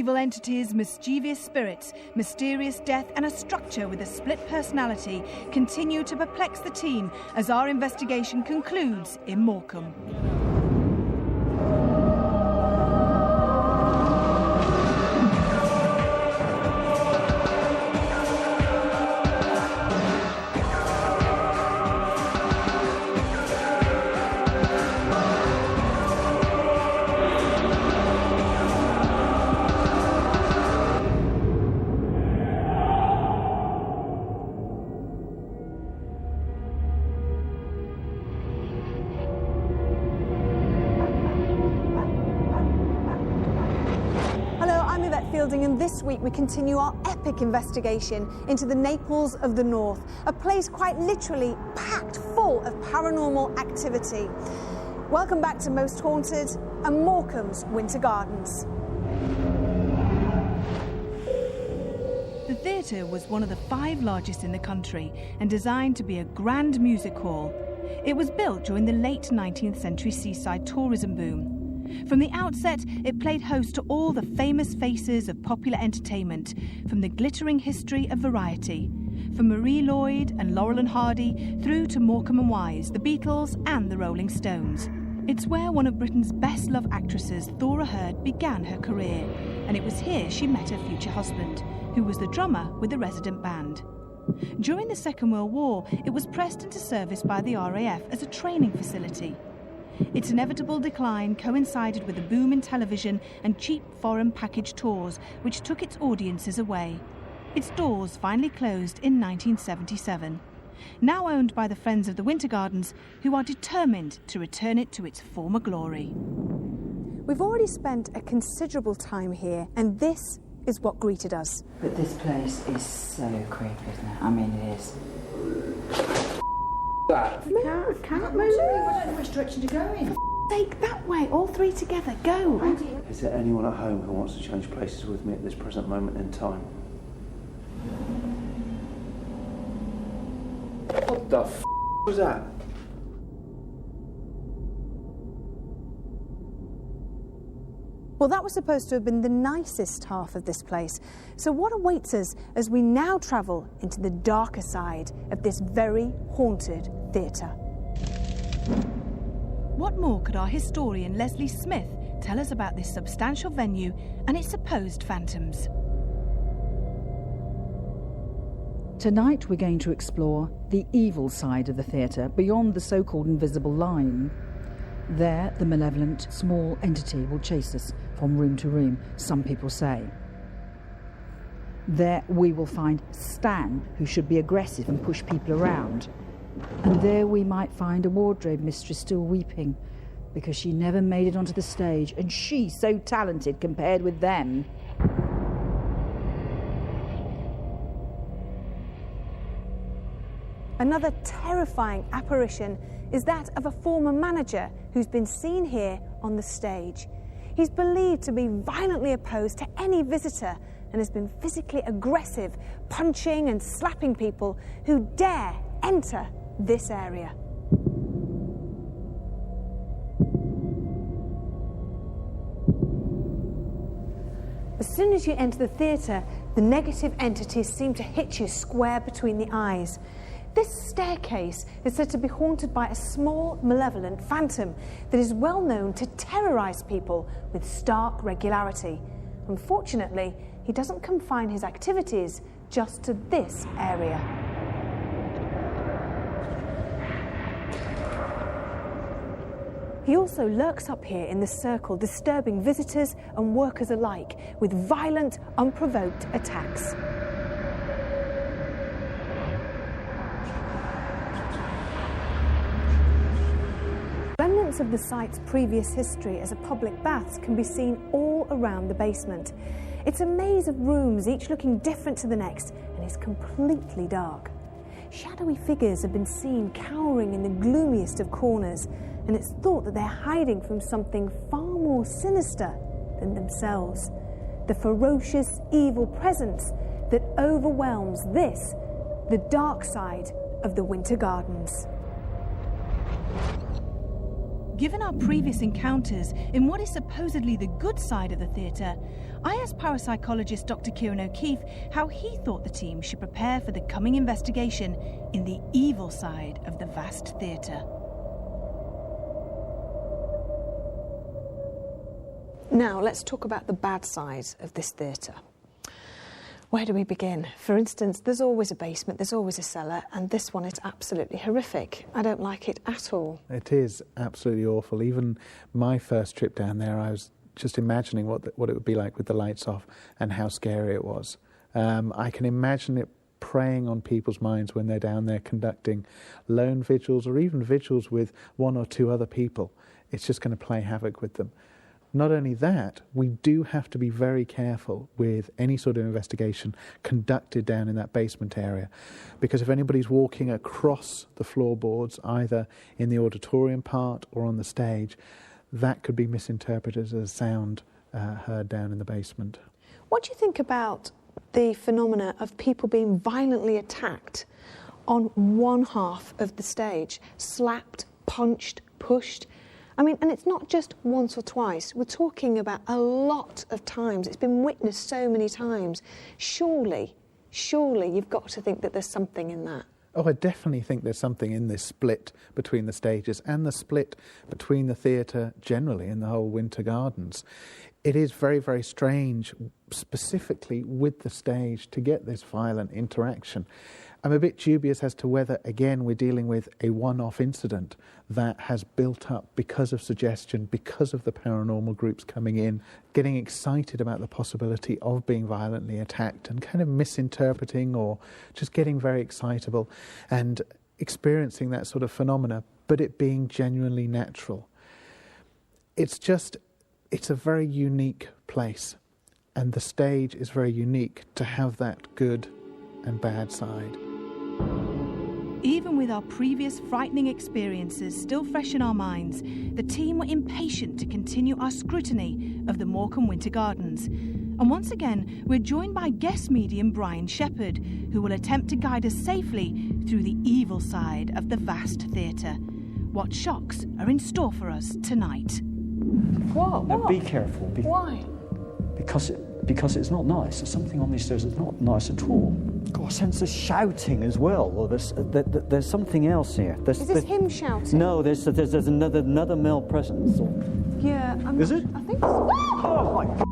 Evil entities, mischievous spirits, mysterious death and a structure with a split personality continue to perplex the team as our investigation concludes in Morecambe. And this week we continue our epic investigation into the Naples of the North, a place quite literally packed full of paranormal activity. Welcome back to Most Haunted and Morecambe's Winter Gardens. The theatre was one of the 5 largest in the country and designed to be a grand music hall. It was built during the late 19th century seaside tourism boom. From the outset, it played host to all the famous faces of popular entertainment, from the glittering history of variety, from Marie Lloyd and Laurel and Hardy through to Morecambe and Wise, the Beatles and the Rolling Stones. It's where one of Britain's best-loved actresses, Thora Hird, began her career, and it was here she met her future husband, who was the drummer with the resident band. During the Second World War, it was pressed into service by the RAF as a training facility. Its inevitable decline coincided with a boom in television and cheap foreign package tours, which took its audiences away. Its doors finally closed in 1977. Now owned by the Friends of the Winter Gardens, who are determined to return it to its former glory. We've already spent a considerable time here, and this is what greeted us. But this place is so creepy, isn't it? I mean, it is. That. Can't move. I don't know which direction to go in. Take that way, all 3 together, go. Is there anyone at home who wants to change places with me at this present moment in time? What the f*** was that? Well, that was supposed to have been the nicest half of this place. So what awaits us as we now travel into the darker side of this very haunted theatre? What more could our historian Leslie Smith tell us about this substantial venue and its supposed phantoms? Tonight we're going to explore the evil side of the theatre, beyond the so-called invisible line. There, the malevolent, small entity will chase us from room to room, some people say. There we will find Stan, who should be aggressive and push people around. And there we might find a wardrobe mistress still weeping because she never made it onto the stage, and she's so talented compared with them. Another terrifying apparition is that of a former manager who's been seen here on the stage. He's believed to be violently opposed to any visitor and has been physically aggressive, punching and slapping people who dare enter this area. As soon as you enter the theatre, the negative entities seem to hit you square between the eyes. This staircase is said to be haunted by a small, malevolent phantom that is well known to terrorise people with stark regularity. Unfortunately, he doesn't confine his activities just to this area. He also lurks up here in the circle, disturbing visitors and workers alike with violent, unprovoked attacks. Remnants of the site's previous history as a public baths can be seen all around the basement. It's a maze of rooms, each looking different to the next, and is completely dark. Shadowy figures have been seen cowering in the gloomiest of corners, and it's thought that they're hiding from something far more sinister than themselves. The ferocious, evil presence that overwhelms this, the dark side of the Winter Gardens. Given our previous encounters in what is supposedly the good side of the theatre, I asked parapsychologist Dr. Kieran O'Keefe how he thought the team should prepare for the coming investigation in the evil side of the vast theatre. Now, let's talk about the bad side of this theatre. Where do we begin? For instance, there's always a basement, there's always a cellar, and this one is absolutely horrific. I don't like it at all. It is absolutely awful. Even my first trip down there, I was just imagining what it would be like with the lights off and how scary it was. I can imagine it preying on people's minds when they're down there conducting lone vigils or even vigils with one or two other people. It's just going to play havoc with them. Not only that, we do have to be very careful with any sort of investigation conducted down in that basement area, because if anybody's walking across the floorboards, either in the auditorium part or on the stage, that could be misinterpreted as a sound heard down in the basement. What do you think about the phenomena of people being violently attacked on one half of the stage? Slapped, punched, pushed? I mean, and it's not just once or twice. We're talking about a lot of times. It's been witnessed so many times. Surely you've got to think that there's something in that. Oh, I definitely think there's something in this split between the stages and the split between the theatre generally in the whole Winter Gardens. It is very, very strange, specifically with the stage, to get this violent interaction. I'm a bit dubious as to whether, again, we're dealing with a one-off incident that has built up because of suggestion, because of the paranormal groups coming in, getting excited about the possibility of being violently attacked and kind of misinterpreting or just getting very excitable and experiencing that sort of phenomena, but it being genuinely natural. It's a very unique place, and the stage is very unique to have that good and bad side. Even with our previous frightening experiences still fresh in our minds, the team were impatient to continue our scrutiny of the Morecambe Winter Gardens. And once again, we're joined by guest medium Brian Shepherd, who will attempt to guide us safely through the evil side of the vast theatre. What shocks are in store for us tonight? What? Now, be careful. Why? Because it's not nice. There's something on these stairs that's not nice at all. Got a sense of shouting as well. Or there's something else here. Is this him shouting? No, there's another male presence. Yeah. Is it? I think so. Oh my!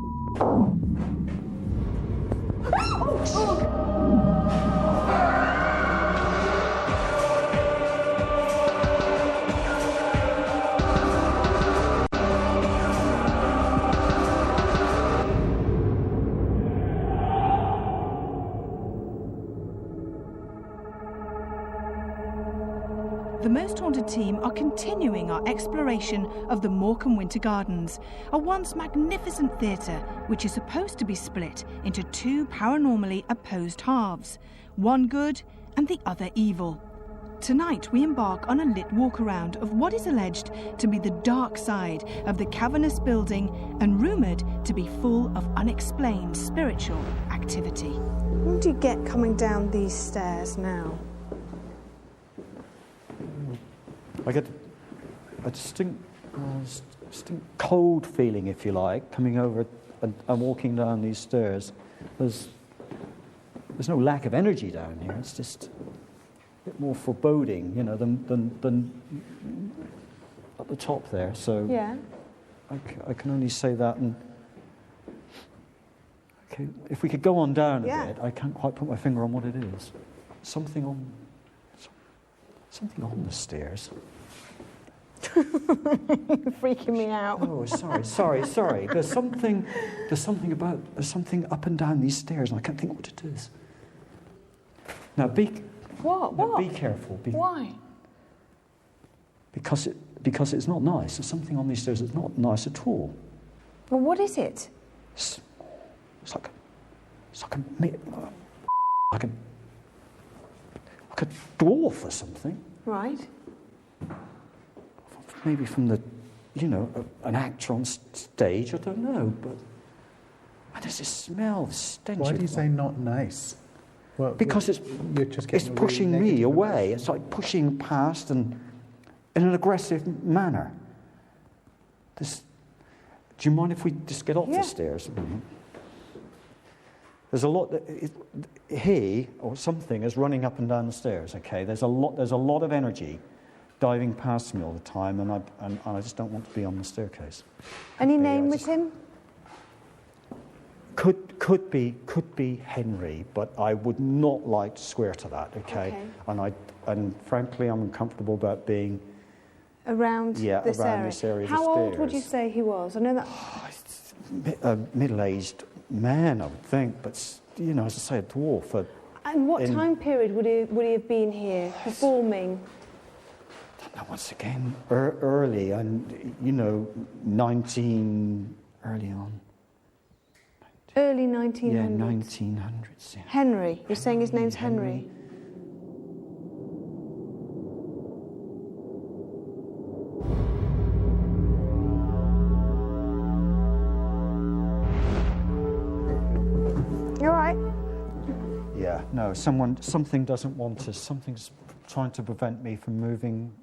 The Most Haunted team are continuing our exploration of the Morecambe Winter Gardens, a once magnificent theatre which is supposed to be split into two paranormally opposed halves, one good and the other evil. Tonight we embark on a lit walk-around of what is alleged to be the dark side of the cavernous building and rumoured to be full of unexplained spiritual activity. What do you get coming down these stairs now? I get a distinct cold feeling, if you like, coming over and walking down these stairs. There's no lack of energy down here. It's just a bit more foreboding, than at the top there. So Yeah. I can only say that. And okay, if we could go on down a bit, I can't quite put my finger on what it is. Something on the stairs. Freaking me out. Oh, sorry. There's something up and down these stairs, and I can't think what it is. Now, be careful. Why? Because it's not nice. There's something on these stairs that's not nice at all. Well, what is it? It's like a dwarf or something. Right. Maybe from an actor on stage, I don't know, but there's this smell, this stench. Why do you say not nice? Well, because it's pushing me away. It's like pushing past and in an aggressive manner. Do you mind if we just get off Yeah. the stairs? There's a lot. He or something is running up and down the stairs. Okay, there's a lot of energy diving past me all the time, and I just don't want to be on the staircase. Any Okay, name I with just- him? Could be Henry, but I would not like to swear to that. Okay, and frankly, I'm uncomfortable about being Around this around area. this area of How the old would you stairs. say he was? I know that. A middle-aged man, I would think, but as I say, a dwarf. And what time period would he have been here performing? Once again, early, and 19 early on. Early 1900s. Yeah, 1900s. Yeah. Henry. You're saying his name's Henry. You all right? Yeah, no, something doesn't want us. Something's trying to prevent me from moving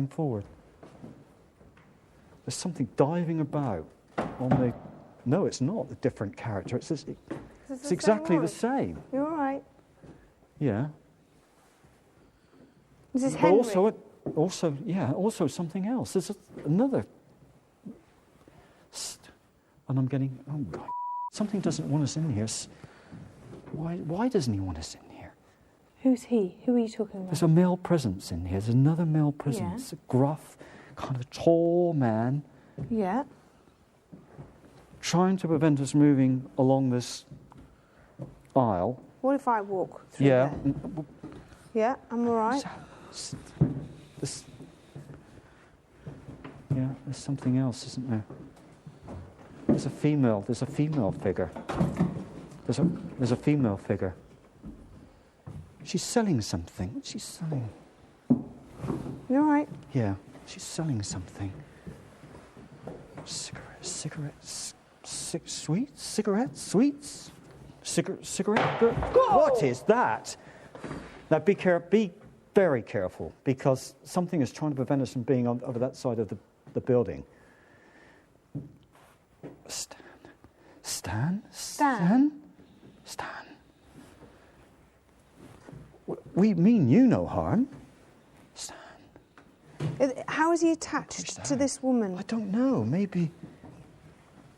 forward. There's something diving about on the. No, it's not a different character. It's exactly the same. You all right? Yeah. Is this But Henry? also something else. There's another. And I'm getting. Oh God! Something doesn't want us in here. Why doesn't he want us in here? Who's he? Who are you talking about? There's a male presence in here. There's another male presence. Yeah. A gruff, kind of tall man. Yeah. Trying to prevent us moving along this aisle. What if I walk through Yeah. there? Yeah, I'm all right. There's something else, isn't there? There's a female figure. There's a female figure. She's selling something. What's she selling? You all right? Yeah, she's selling something. Cigarettes, sweets? Cigarette? What is that? Now be very careful, because something is trying to prevent us from being over that side of the building. Stan? We mean you no harm. Stan. How is he attached to this woman? I don't know. Maybe.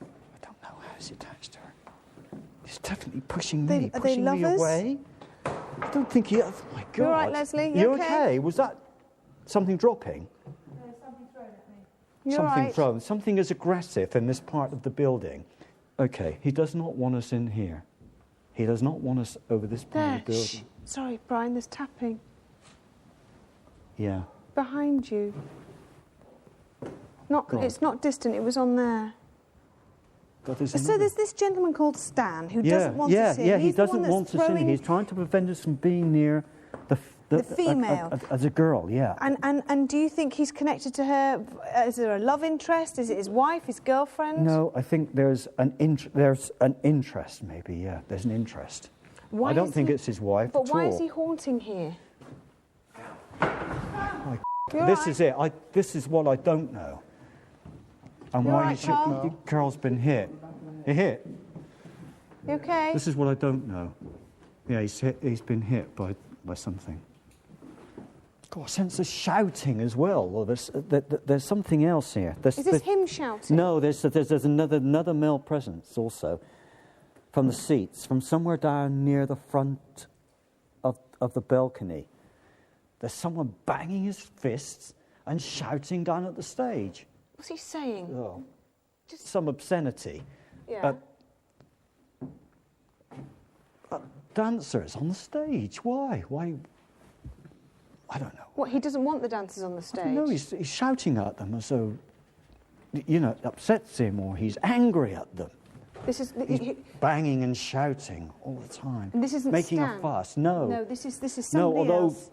I don't know how he's attached to her. He's definitely pushing me, Are they pushing me lovers? away. I don't think he. Oh my God. You all right, Leslie? You okay? okay? Was that something dropping? Something thrown at me. You all Something right? thrown. Something is aggressive in this part of the building. Okay, he does not want us in here. He does not want us over this part There. of the building. Shh. Sorry, Brian, there's tapping. Yeah. Behind you. It's not distant, it was on there. God, there's So another- there's this gentleman called Stan who doesn't want us in. Yeah, he He's the one doesn't that's want us in. throwing- He's trying to prevent us from being near the female. as a girl, yeah. And do you think he's connected to her? Is there a love interest? Is it his wife, his girlfriend? No, I think there's an interest, maybe, yeah. There's an interest. Why I don't is think he- it's his wife But at why all. is he haunting here? This right. is it. This is what I don't know. And You why all right, Carl? Carl's been hit. He hit. You okay? This is what I don't know. Yeah, he's been hit by something. Got a sense of shouting as well. Or there's something else here. Is this him shouting? No, there's another male presence also from the seats, from somewhere down near the front of the balcony. There's someone banging his fists and shouting down at the stage. What's he saying? Oh, just some obscenity. Yeah. Dancers on the stage. Why? I don't know. What, he doesn't want the dancers on the stage? No, he's shouting at them as though, it upsets him, or he's angry at them. He's Banging and shouting all the time. And this isn't making Stan? a fuss. No. No, this is somebody No, although else.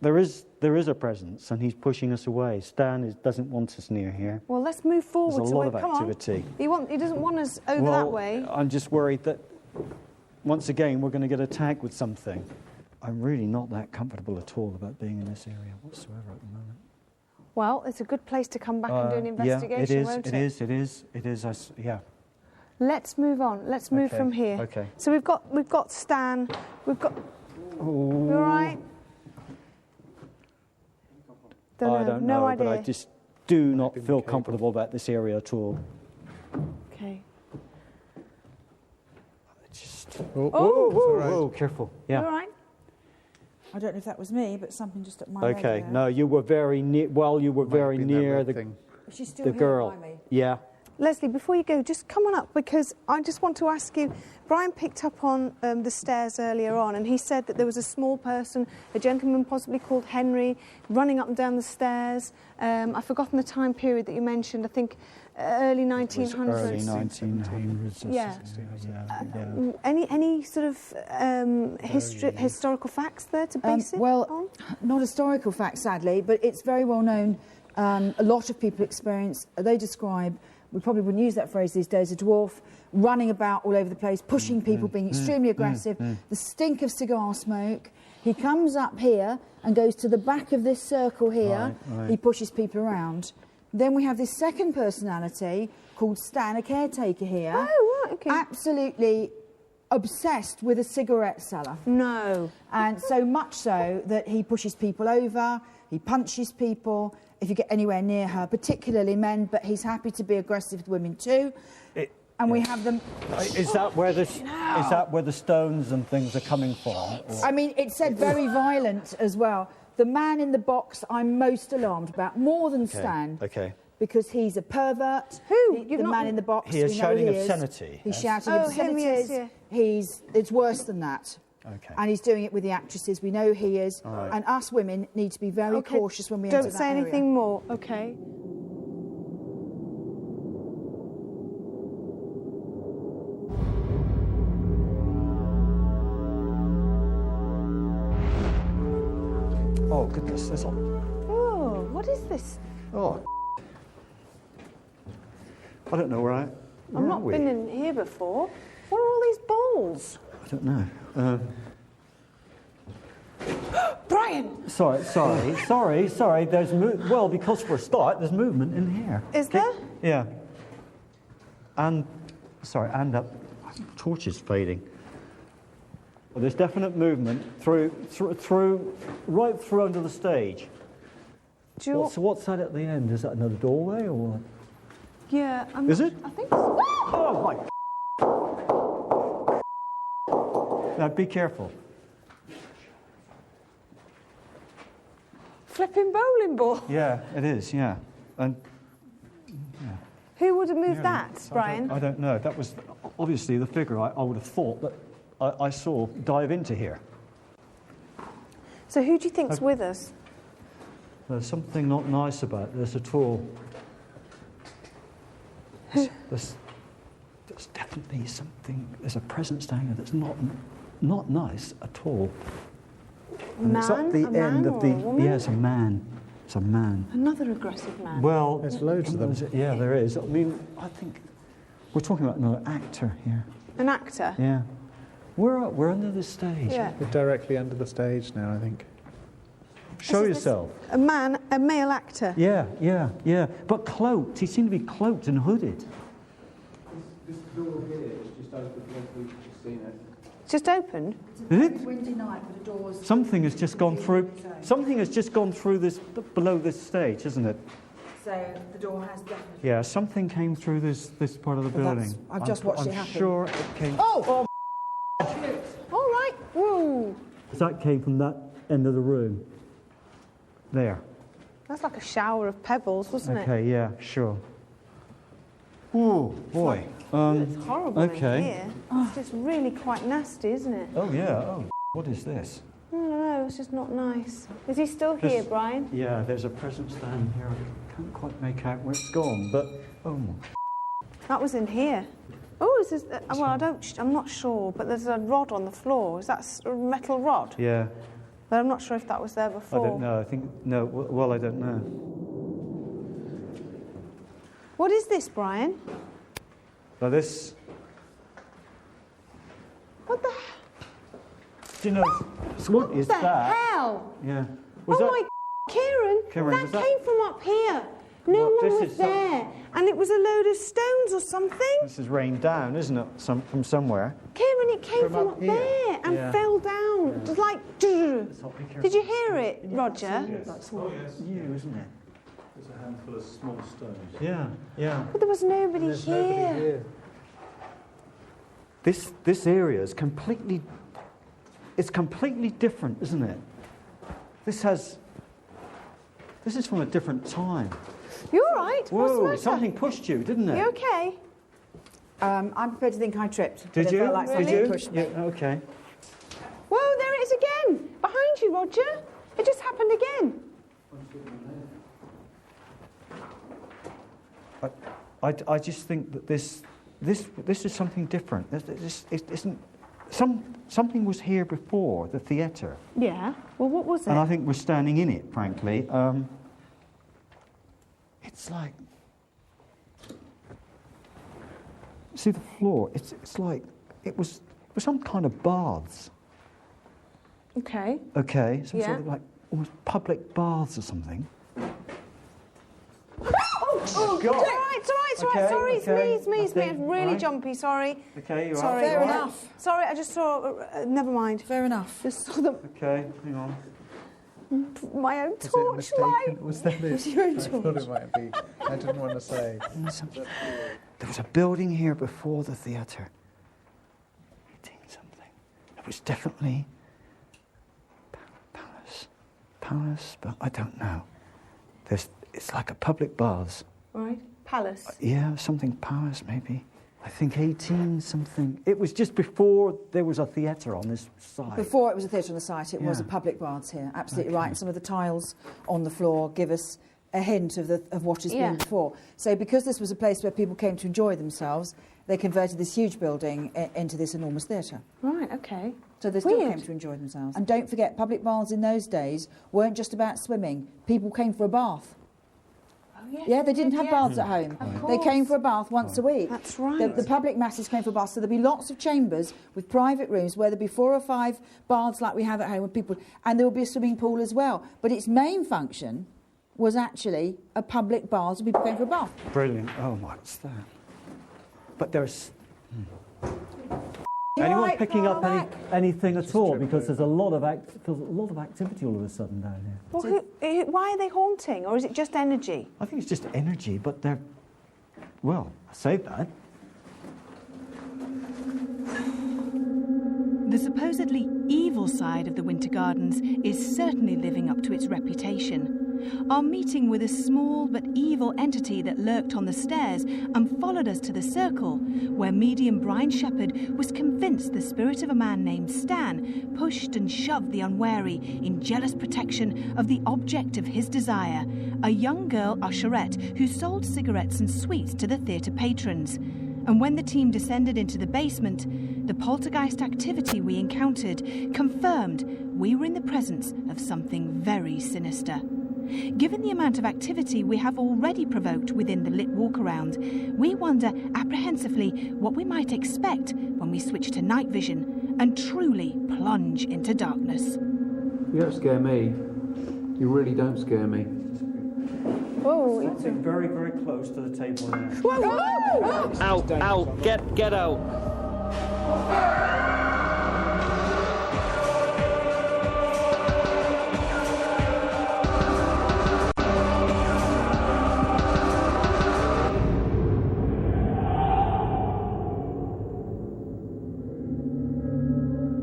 there is a presence, and he's pushing us away. Stan doesn't want us near here. Well, let's move forward. There's a lot of activity. He doesn't want us over that way. I'm just worried that once again we're going to get attacked with something. I'm really not that comfortable at all about being in this area whatsoever at the moment. Well, it's a good place to come back and do an investigation, won't it? It is. Yeah. Let's move on. Let's move from here. Okay. So we've got Stan. We've got. You all right? I don't know, idea. but I just do not feel comfortable about this area at all. Okay. Whoa, careful. Yeah. You all right? I don't know if that was me, but something just at my leg Okay. there. No, you were very near. Well, you were very near She's still the here girl. by me. Yeah. Leslie, before you go, just come on up, because I just want to ask you, Brian picked up on the stairs earlier on, and he said that there was a small person, a gentleman possibly called Henry, running up and down the stairs. I've forgotten the time period that you mentioned, I think early 1900s. Early 1900s. Yeah. Yeah. Any sort of historical facts there to base it on? Not historical facts, sadly, but it's very well known. A lot of people they describe, we probably wouldn't use that phrase these days, a dwarf running about all over the place, pushing people, being extremely aggressive, the stink of cigar smoke. He comes up here and goes to the back of this circle here. Right. He pushes people around. Then we have this second personality called Stan, a caretaker here. Oh, right, okay. Absolutely obsessed with a cigarette seller. No. And so much so that he pushes people over, he punches people if you get anywhere near her, particularly men, but he's happy to be aggressive with women too. We have them... Is that where the stones and things are coming from? Or? I mean, it said very violent as well. The man in the box I'm most alarmed about, more than Stan. Okay. Because he's a pervert. Who? The man in the box. He is we know shouting he is. obscenity. He's Yes. shouting Oh, obscenities. him, yes, It's worse than that. Okay. And he's doing it with the actresses. We know he is. Right. And us women need to be very cautious when we enter that Don't say area. anything more, okay? Oh, goodness. There's all... Oh, what is this? Oh, I don't know where I've not been in here before. What are all these balls? I don't know. Brian! Sorry. There's well, because for a start, there's movement in here. Is there? Yeah. And up. Torch is fading. Well, there's definite movement right through under the stage. What's that at the end? Is that another doorway or what? Yeah. Is it? I think so. Oh my! Now be careful. Flipping bowling ball. Yeah, it is. Yeah, and Who would have moved that, Brian? I don't know. That was obviously the figure I would have thought that I saw dive into here. So who do you think's with us? There's something not nice about this at all. There's definitely something. There's a presence down here that's not nice at all. And it's at the end of the. Yeah, it's a man. It's a man. Another aggressive man. Well, there's loads of them. Yeah, there is. I mean, I think we're talking about another actor here. An actor? Yeah. We're under the stage. Yeah. We're directly under the stage now, I think. Show yourself. A male actor. Yeah. But cloaked. He seemed to be cloaked and hooded. This door here is just open. We've just seen it. Just opened? Is it? Windy night, but the doors... Something has just gone through. Something has just gone through this below this stage, isn't it? So the door has definitely... Yeah, something came through this part of the building. I've just watched it happen. I'm sure it came. Oh! All right. Woo! That came from that end of the room. There. That's like a shower of pebbles, wasn't it? Okay, yeah, sure. Oh, boy. It's horrible in okay. here. It's just really quite nasty, isn't it? Oh, yeah. Oh, what is this? I don't know, it's just not nice. Is he still here, Brian? Yeah, there's a presence down here. I can't quite make out where it's gone, but... Oh, That was in here. Oh, is this... well, I'm not sure, but there's a rod on the floor. Is that a metal rod? yeah. But I'm not sure if that was there before. I don't know. I think... No, well, I don't know. What is this, Brian? Now, this... What the... Do you know... What is What the that? hell? Yeah. Oh, my... Kieran, Cameron, That came from up here. No one was there. And it was a load of stones or something. This is rained down, isn't it? From somewhere. Kieran, it came from up there and fell down. It was like... Did you hear it, Roger? That's you, isn't it? There's a handful of small stones. Yeah, yeah. But there was nobody here. This area is completely... It's completely different, isn't it? This is from a different time. You all right? Whoa, What's the matter? something pushed you, didn't it? You okay? I'm prepared to think I tripped. Did but you? It felt like Did something you? pushed me. Yeah, okay. Whoa, there it is again. Behind you, Roger. It just happened again. I just think that this is something different. It isn't. Something was here before, the theatre. Yeah. Well, what was it? And I think we're standing in it, frankly. It's like... See the floor? It's like... It was some kind of baths. Okay. Okay, some Yeah. sort of like almost public baths or something. Oh, God. It's all right. Okay, Sorry, okay, it's me. It's nothing, really right. jumpy, sorry. Okay, you're Sorry. right. Fair right. enough. Sorry, I just saw... never mind. Fair enough. Just saw Okay, hang on. my own Was it torchlight. mistaken? Was that it? Was your own I thought it might be. I didn't want to say. There was a building here before the theatre. 18 something. It was definitely Palace, but I don't know. It's like a public baths. Right. Palace. Yeah, something Palace maybe. I think 18 something. It was just before there was a theatre on this side. Before it was a theatre on the site, it was a Yeah. public baths here. Absolutely Okay. right. And some of the tiles on the floor give us a hint of what has been before. So because this was a place where people came to enjoy themselves, they converted this huge building into this enormous theatre. Right, okay. So they still Weird. came to enjoy themselves. And don't forget, public baths in those days weren't just about swimming. People came for a bath. Oh, yes, Yeah, they didn't have yes. baths at home. Of They came course. for a bath once a week. That's right. The public masses came for baths, so there'd be lots of chambers with private rooms where there'd be 4 or 5 baths like we have at home with people, and there would be a swimming pool as well. But its main function was actually a public bath, so people came for a bath. Brilliant. Oh, what's that? But there's... You're Anyone right, picking far up back. anything at all? Because there's a lot of activity all of a sudden down here. Well, why are they haunting, or is it just energy? I think it's just energy, but they're... Well, I say that. The supposedly evil side of the Winter Gardens is certainly living up to its reputation. Our meeting with a small but evil entity that lurked on the stairs and followed us to the circle, where medium Brian Shepherd was convinced the spirit of a man named Stan pushed and shoved the unwary in jealous protection of the object of his desire, a young girl usherette who sold cigarettes and sweets to the theatre patrons. And when the team descended into the basement, the poltergeist activity we encountered confirmed we were in the presence of something very sinister. Given the amount of activity we have already provoked within the lit walk-around, we wonder apprehensively what we might expect when we switch to night vision and truly plunge into darkness. You don't scare me. You really don't scare me. Whoa. Sitting very, very close to the table now. Whoa! Out! Get out!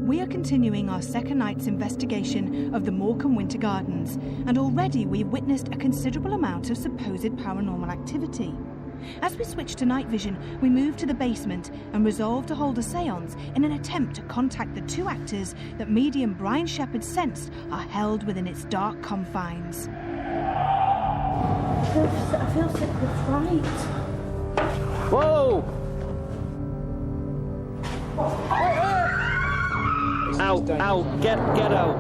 We are continuing our second night's investigation of the Morecambe Winter Gardens, and already we've witnessed a considerable amount of supposed paranormal activity. As we switch to night vision, we move to the basement and resolve to hold a séance in an attempt to contact the 2 actors that medium Brian Shepherd sensed are held within its dark confines. I feel sick with fright. Whoa! Out! Get out!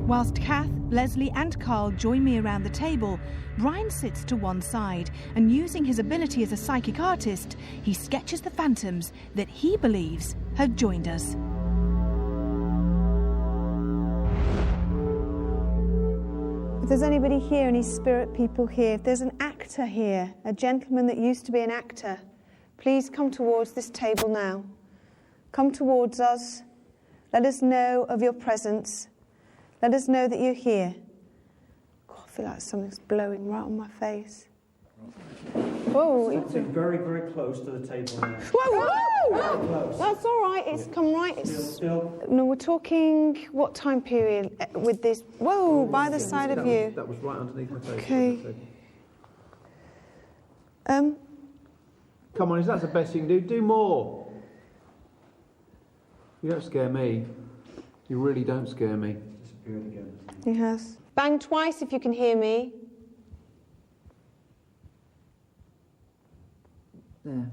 Whilst Kath, Leslie and Carl join me around the table, Brian sits to one side and, using his ability as a psychic artist, he sketches the phantoms that he believes have joined us. If there's anybody here, any spirit people here, if there's an actor here, a gentleman that used to be an actor, please come towards this table now. Come towards us. Let us know of your presence. Let us know that you're here. God, I feel like something's blowing right on my face. Whoa. Sitting very, very close to the table now. Whoa, whoa! Close. That's all right. It's come right. Still. No, we're talking what time period with this? Whoa, by the side of you. That was right underneath my table. Okay. Come on, if that's the best you can do, do more. You don't scare me. You really don't scare me. Disappeared again. He has. Bang twice if you can hear me. There.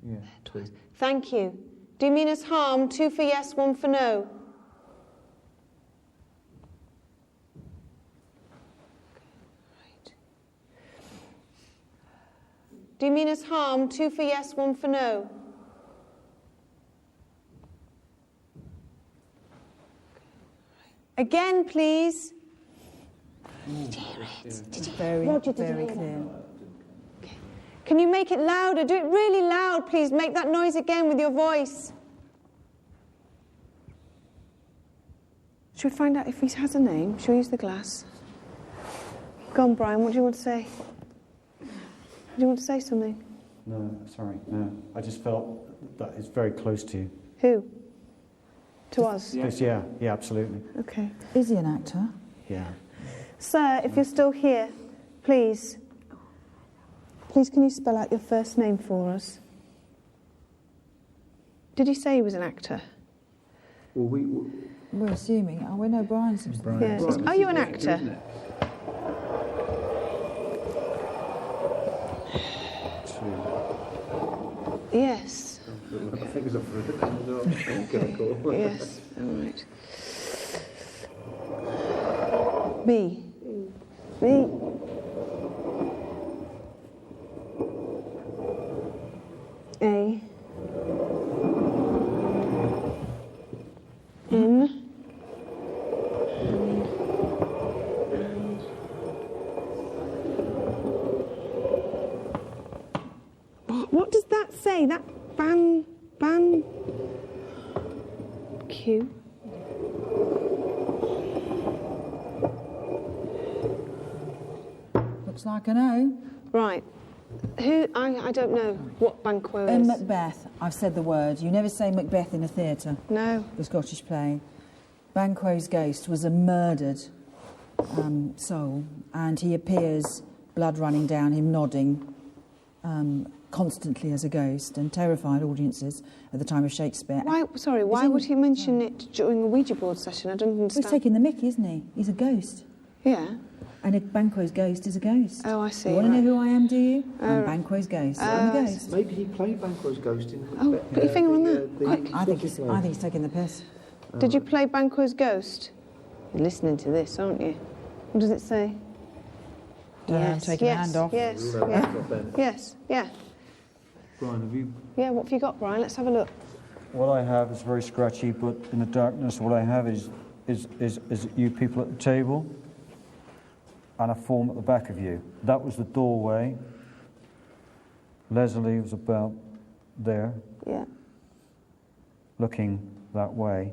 Yeah, twice. Thank you. Do you mean us harm? 2 for yes, 1 for no. Right. Do you mean us harm? 2 for yes, 1 for no. Again, please. Did you hear it? Very, Roger, did you very hear that? clear. Can you make it louder? Do it really loud, please. Make that noise again with your voice. Should we find out if he has a name? Shall we use the glass? Go on, Brian. What do you want to say? Do you want to say something? No, sorry, no. I just felt that it's very close to you. Who? To us? Yeah, absolutely. Okay. Is he an actor? Yeah. Sir, if you're still here, please. Please, can you spell out your first name for us? Did you say he was an actor? Well, We're assuming. Oh, we know Brian's. Brian. Yes. Brian, Are you an this is actor? isn't it? Yes. I think it's up for a Okay, cool. Yes. All right. B. B. A. N. What does that say? That ban Q. Looks like an O. Right. Who? I don't know what Banquo In is. Macbeth, I've said the word. You never say Macbeth in a theatre, No. the Scottish play. Banquo's ghost was a murdered soul, and he appears, blood running down him, nodding constantly as a ghost, and terrified audiences at the time of Shakespeare. Why? Sorry. Why he- would he mention it during a Ouija board session? I don't Well, he's understand. taking the mickey, isn't he? He's a ghost. Yeah. And Banquo's ghost is a ghost. Oh, I see. You want to right. know who I am, do you? I'm right. Banquo's ghost. I'm the I ghost. Maybe he played Banquo's ghost in Oh, put your finger on that. I think he's taking the piss. Did you play Banquo's ghost? You're listening to this, aren't you? What does it say? Yes. Taking yes. a hand off. Yes. Rule that Yeah. back off then. Yes. Yeah. Brian, have you... Yeah. What have you got, Brian? Let's have a look. What I have is very scratchy, but in the darkness, what I have is you people at the table and a form at the back of you. That was the doorway. Leslie was about there, Yeah. looking that way.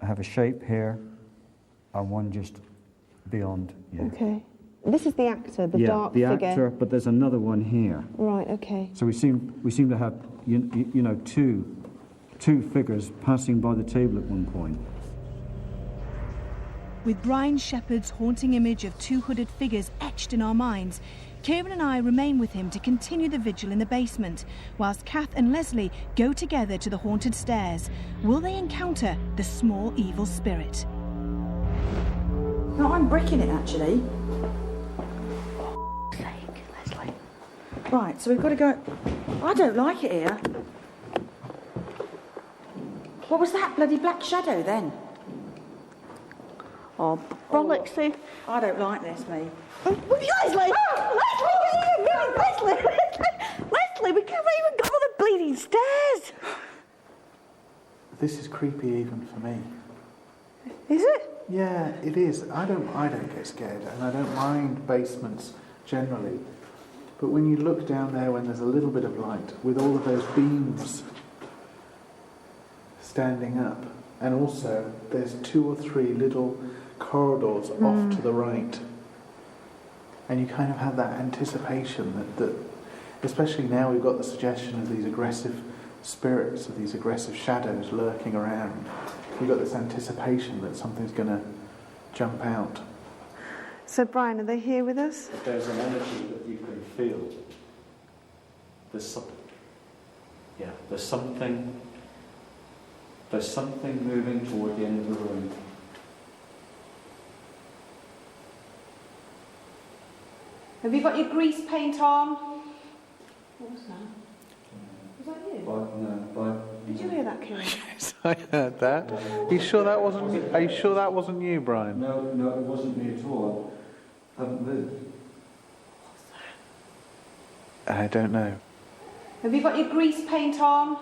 I have a shape here and one just beyond you. Okay. This is the actor, the dark the figure. actor, but there's another one here. Right. Okay. So we seem to have you know two figures passing by the table at one point. With Brian Shepherd's haunting image of two hooded figures etched in our minds, Kieran and I remain with him to continue the vigil in the basement, whilst Kath and Leslie go together to the haunted stairs. Will they encounter the small evil spirit? No, I'm bricking it, actually. Leslie. Right, so we've got to go... I don't like it here. What was that bloody black shadow, then? Oh, bollocks. I don't like this, me. Leslie! Leslie! Leslie, we can't even go the bleeding stairs. This is creepy even for me. Is it? Yeah, it is. I don't get scared, and I don't mind basements generally. But when you look down there when there's a little bit of light, with all of those beams standing up, and also there's 2 or 3 little corridors off to the right, and you kind of have that anticipation that especially now we've got the suggestion of these aggressive spirits, of these aggressive shadows lurking around. You've got this anticipation that something's going to jump out. So, Brian, are they here with us? There's an energy that you can feel. There's something moving toward the end of the room. Have you got your grease paint on? What was that? Was that you? Did you hear that, Kieran? Yes, I heard that. Are you sure that wasn't you, Brian? No, it wasn't me at all. I haven't moved. I don't know. Have you got your grease paint on?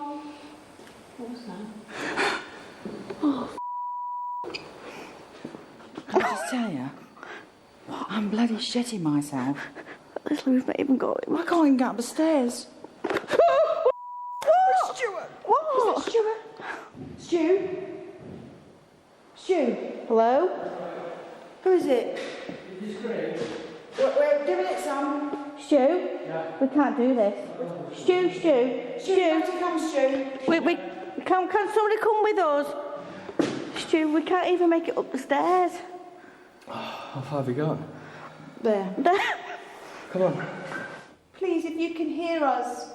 What was that? Can I just tell you? I'm bloody shitting myself. Leslie, we've not even got him. I can't even get up the stairs. Stuart! What? Is it Stuart? Stu? Hello? Who is it? We're doing it, Sam. Stu? Yeah. We can't do this. Stu. Come, Stu. Can somebody come with us? Stu, we can't even make it up the stairs. How far have you got? There. Come on. Please, if you can hear us,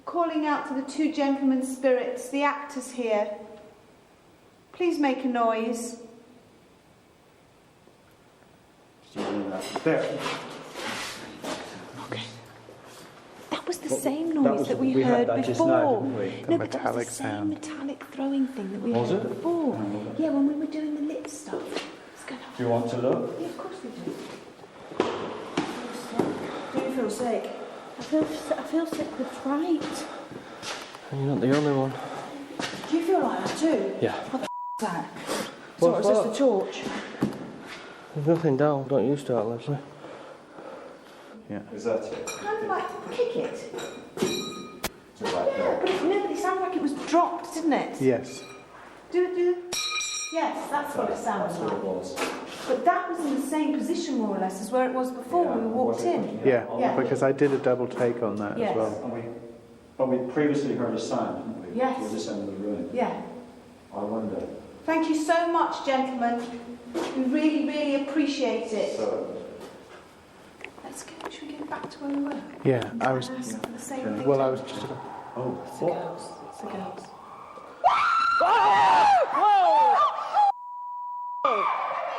calling out to the 2 gentlemen spirits, the actors here. Please make a noise. There. Okay. That was the same noise that we heard had that before. just now, didn't we? The but that metallic was the same sound. metallic throwing thing that we Was heard it? before. Oh. Yeah, when we were doing the lip stuff. Let's go now. Do you want to look? Yeah, of course we do. Do you feel sick? I feel sick with fright. You're not the only one. Do you feel like that too? Yeah. What the f*** is that? What, So it's just a torch. There's nothing down. Don't use that, Leslie. Yeah. Is that it? Kind of like kick it. Is it like that? But it sounded like it was dropped, didn't it? Yes. Do. Yes, that's what it sounds That's what it like. was. But that was in the same position, more or less, as where it was before when we walked in. Yeah, Yeah. because I did a double take on that Yes. as well. And we previously heard a sound, didn't we? Yes. Towards this end of the room. Yeah. I wonder. Thank you so much, gentlemen. We really, really appreciate it. So, Let's go. Should we get back to where we were? Yeah, I was. Ask for the same thing. Well, I was just. oh, It's the girls. It's the girls.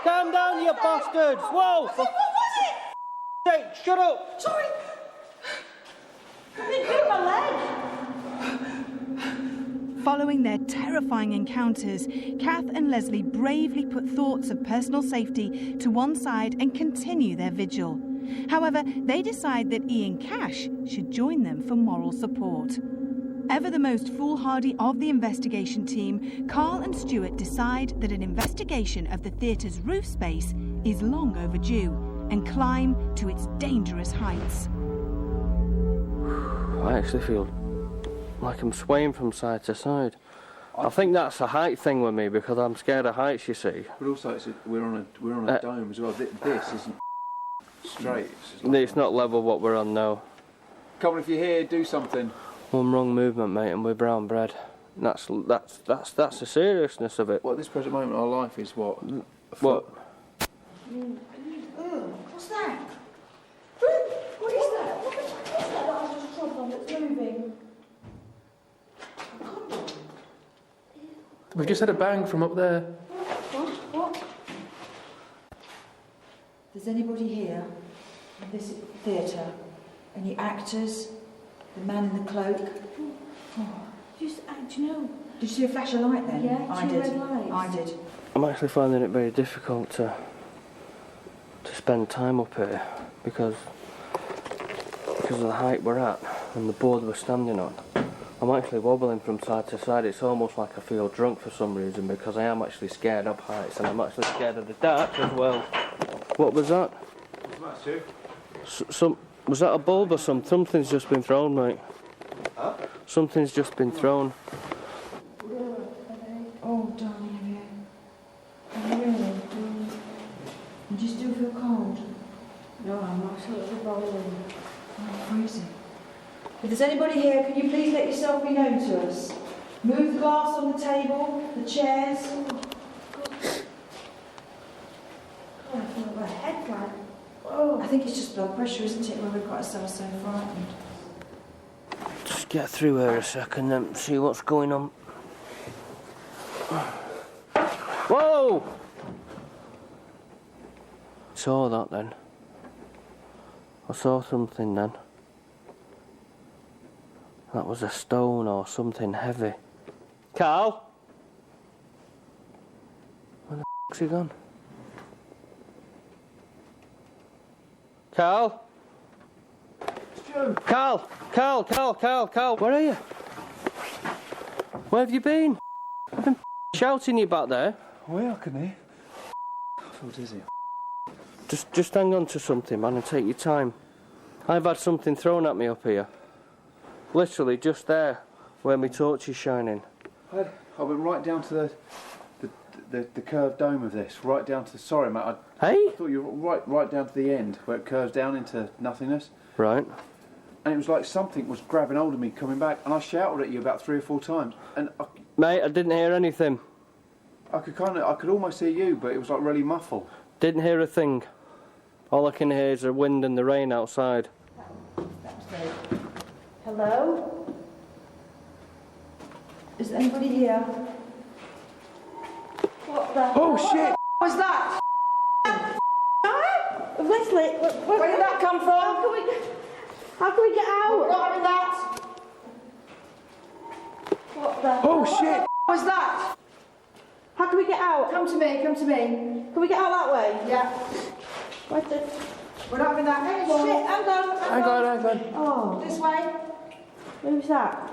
Calm down, you bastards! Whoa! What was it? Hey, shut up! Sorry. I didn't hit my leg. Following their terrifying encounters, Kath and Leslie bravely put thoughts of personal safety to one side and continue their vigil. However, they decide that Ian Cash should join them for moral support. Ever the most foolhardy of the investigation team, Carl and Stuart decide that an investigation of the theatre's roof space is long overdue and climb to its dangerous heights. I actually feel like I'm swaying from side to side. I think that's a height thing with me because I'm scared of heights, you see. But also, we're on a dome as well. This isn't straight. It's not level what we're on now. Come on, if you're here, do something. One wrong movement, mate, and we're brown bread. That's the seriousness of it. Well, at this present moment, our life is what? What? What's that? What is that? What is that I was just trod on that's moving? We've just had a bang from up there. What? If there's anybody here in this theatre, any actors, the man in the cloak. Do you know? Did you see a flash of light then? Yeah, I two did. red lights. I did. I'm actually finding it very difficult to spend time up here because of the height we're at and the board we're standing on. I'm actually wobbling from side to side. It's almost like I feel drunk for some reason because I am actually scared of heights and I'm actually scared of the dark as well. What was that? What's that, Stu? Was that a bulb or something? Something's just been thrown, mate. Huh? Something's just been thrown. Oh, darling, have you? Really? You just do feel cold? No, I'm absolutely boiling. Oh, freezing. If there's anybody here, can you please let yourself be known to us? Move the glass on the table, the chairs. Oh, I feel my head like. I think it's just blood pressure, isn't it, when we've got ourselves so frightened? Just get through here a second and see what's going on. Whoa! Saw that then. I saw something then. That was a stone or something heavy. Carl? Where the f***'s he gone? Carl? Carl, where are you? Where have you been? I've been shouting you back there. Where can he? I feel dizzy. Just hang on to something, man, and take your time. I've had something thrown at me up here. Literally just there, where my torch is shining. I went right down to the curved dome of this, right down to. Sorry, mate. Hey? I thought you were right down to the end, where it curves down into nothingness. Right. And it was like something was grabbing hold of me coming back, and I shouted at you about 3 or 4 times, and Mate, I didn't hear anything. I could almost hear you, but it was like really muffled. Didn't hear a thing. All I can hear is the wind and the rain outside. Hello? Is anybody here? What the? Oh shit! What was that? Leslie, Where did that come from? How can we get out? We're not having that. What the? Oh shit! What was that? How can we get out? Come to me, come to me. Can we get out that way? Yeah. Where's the... We're not having that anymore. Shit, hang on. Oh, This way. who's that?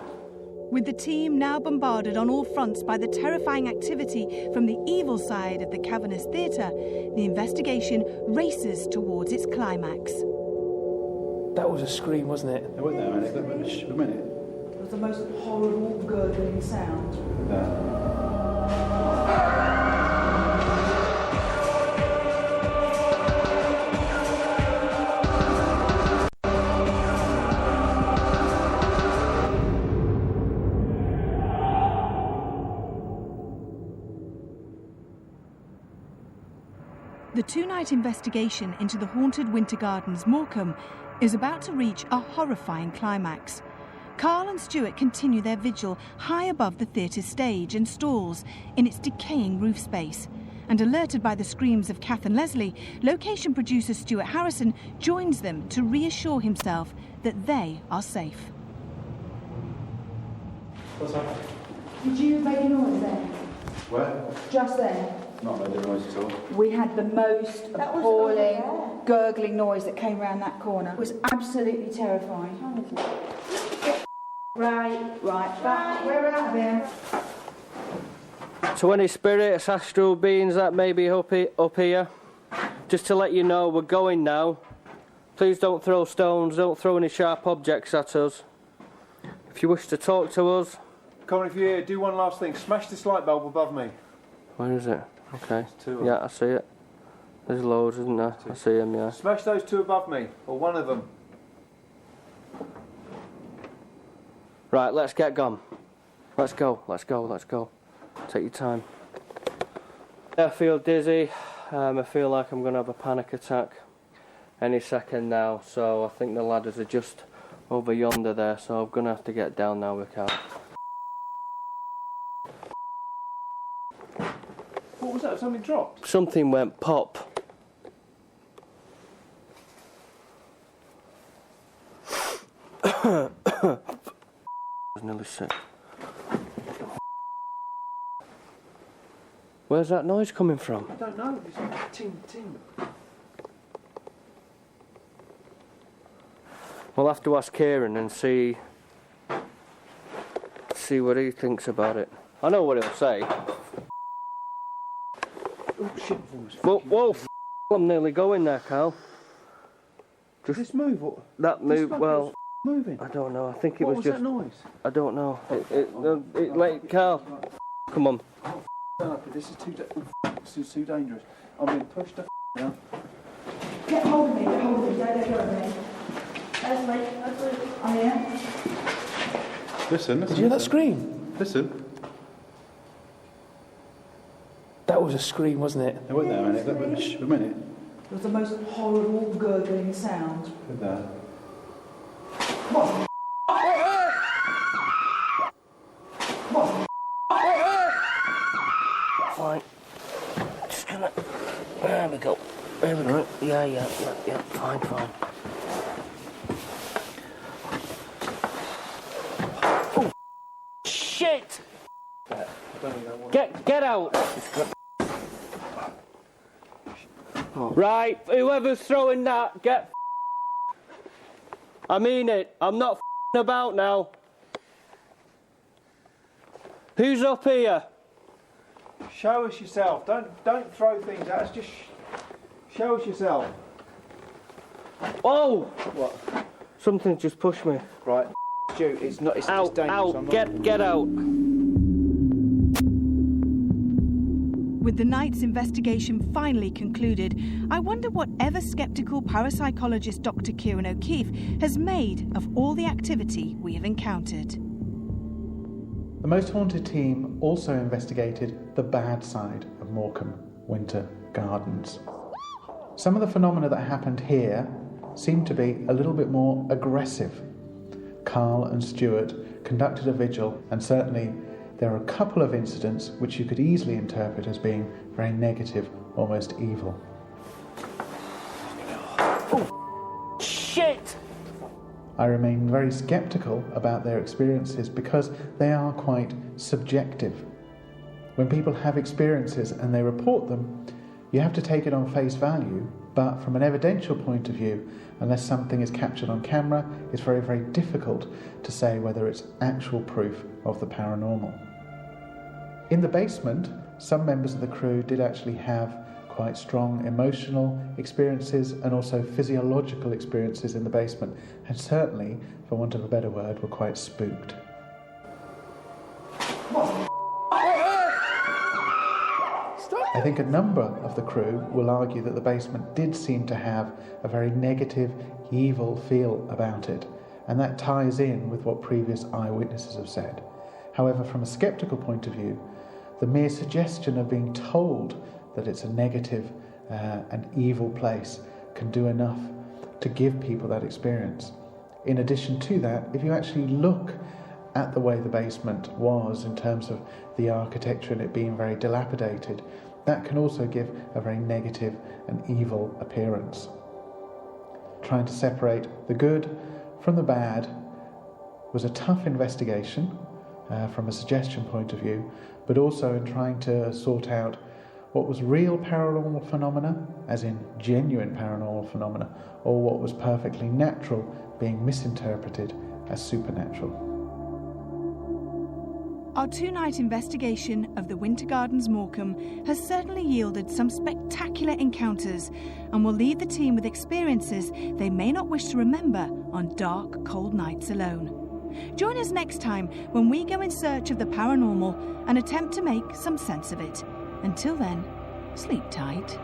With the team now bombarded on all fronts by the terrifying activity from the evil side of the cavernous theatre, the investigation races towards its climax. That was a scream, wasn't it? It wasn't that, man. A minute. It was the most horrible gurgling sound. The 2-night investigation into the haunted Winter Gardens Morecambe is about to reach a horrifying climax. Carl and Stuart continue their vigil high above the theatre's stage and stalls in its decaying roof space. And alerted by the screams of Kath and Leslie, location producer Stuart Harrison joins them to reassure himself that they are safe. What's happening? Did you make a noise there? Where? Just there. Not made a noise at all. We had the most That was over appalling, there. gurgling noise that came round that corner. It was absolutely terrifying. Right. Right, we're out of here. To any spirits, astral beings that may be up here, just to let you know we're going now. Please don't throw stones, don't throw any sharp objects at us. If you wish to talk to us... Come on, if you're here, do one last thing. Smash this light bulb above me. Where is it? Okay. There's 2 of them. Yeah, I see it. There's loads, isn't there? I see them, yeah. Smash those 2 above me, or one of them. Right, let's get gone. Let's go. Take your time. I feel dizzy. I feel like I'm going to have a panic attack any second now. So I think the ladders are just over yonder there. So I'm going to have to get down now, we can't. What was that? Something dropped? Something went pop. I was nearly sick. Where's that noise coming from? I don't know. It's like ting, ting. We'll have to ask Kieran and see see what he thinks about it. I know what he'll say. Oh shit! Whoa! I'm nearly going there, Carl. Just this move? What? That move. Well, moving. I don't know. I think it What was was just. that noise? I don't know. Like Carl. Come on. This is too dangerous. I'm being pushed the now. Get hold of me, don't let go of me. That's right. I am. Listen. Did you hear that scream? Listen. That was a scream, wasn't it? Wait there a minute. A minute. It was the most horrible gurgling sound. Wait there. What? Fine. Just gonna. There we go. There we go. Right. Yeah. Fine. Oh shit! Get out! Right, whoever's throwing that, get. I mean it. I'm not about now. Who's up here? Show us yourself. Don't throw things at us. Just show us yourself. Oh! What? Something just pushed me. Right, Stu. It's not. It's Out! dangerous. Get out! With the night's investigation finally concluded, I wonder what ever-sceptical parapsychologist Dr. Kieran O'Keefe has made of all the activity we have encountered. The Most Haunted team also investigated the bad side of Morecambe Winter Gardens. Some of the phenomena that happened here seemed to be a little bit more aggressive. Carl and Stuart conducted a vigil, and certainly there are a couple of incidents which you could easily interpret as being very negative, almost evil. Oh, shit! I remain very sceptical about their experiences because they are quite subjective. When people have experiences and they report them, you have to take it on face value, but from an evidential point of view, unless something is captured on camera, it's very, very difficult to say whether it's actual proof of the paranormal. In the basement, some members of the crew did actually have quite strong emotional experiences and also physiological experiences in the basement, and certainly, for want of a better word, were quite spooked. I think a number of the crew will argue that the basement did seem to have a very negative, evil feel about it, and that ties in with what previous eyewitnesses have said. However, from a sceptical point of view, the mere suggestion of being told that it's a negative and evil place can do enough to give people that experience. In addition to that, if you actually look at the way the basement was in terms of the architecture and it being very dilapidated, that can also give a very negative and evil appearance. Trying to separate the good from the bad was a tough investigation from a suggestion point of view, but also in trying to sort out what was real paranormal phenomena, as in genuine paranormal phenomena, or what was perfectly natural being misinterpreted as supernatural. Our two-night investigation of the Winter Gardens Morecambe has certainly yielded some spectacular encounters and will leave the team with experiences they may not wish to remember on dark, cold nights alone. Join us next time when we go in search of the paranormal and attempt to make some sense of it. Until then, sleep tight.